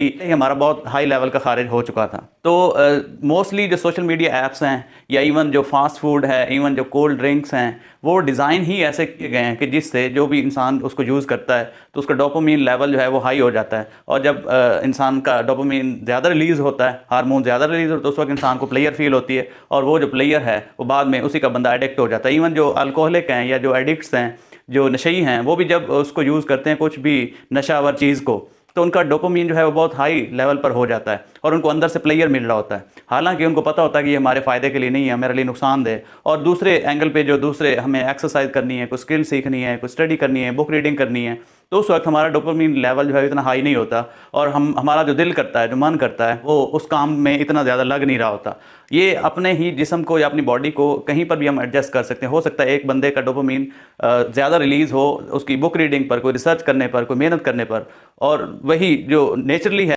ये हमारा बहुत हाई लेवल का खारिज हो चुका था। तो मोस्टली जो सोशल मीडिया ऐप्स हैं या इवन जो फास्ट फूड है, इवन जो कोल्ड ड्रिंक्स हैं, वो डिज़ाइन ही ऐसे किए गए हैं कि जिससे जो भी इंसान उसको यूज़ करता है तो उसका डोपामीन लेवल जो है वो हाई हो जाता है। और जब इंसान का डोपामीन ज़्यादा रिलीज़ होता है, हार्मोन ज़्यादा रिलीज़ होता है, तो उस वक्त इंसान को प्लेयर फील होती है और वो जो प्लेयर है वो बाद में उसी का बंदा एडिक्ट हो जाता है। इवन जो अल्कोहलिक हैं या जो एडिक्ट्स हैं, जो नशेई हैं, वो भी जब उसको यूज़ करते हैं कुछ भी नशावर चीज़ को, तो उनका डोपामीन जो है वो बहुत हाई लेवल पर हो जाता है और उनको अंदर से प्लेयर मिल रहा होता है। हालांकि उनको पता होता है कि ये हमारे फ़ायदे के लिए नहीं है, हमारे लिए नुकसानदेह। और दूसरे एंगल पे जो दूसरे हमें एक्सरसाइज करनी है, कुछ स्किल सीखनी है, कुछ स्टडी करनी है, बुक रीडिंग करनी है, तो उस वक्त हमारा डोपामीन लेवल जो है इतना हाई नहीं होता और हमारा जो दिल करता है, जो मन करता है, वो उस काम में इतना ज़्यादा लग नहीं रहा होता। ये अपने ही जिस्म को या अपनी बॉडी को कहीं पर भी हम एडजस्ट कर सकते हैं। हो सकता है एक बंदे का डोपामीन ज़्यादा रिलीज़ हो उसकी बुक रीडिंग पर, कोई रिसर्च करने पर, कोई मेहनत करने पर, और वही जो नेचुरली है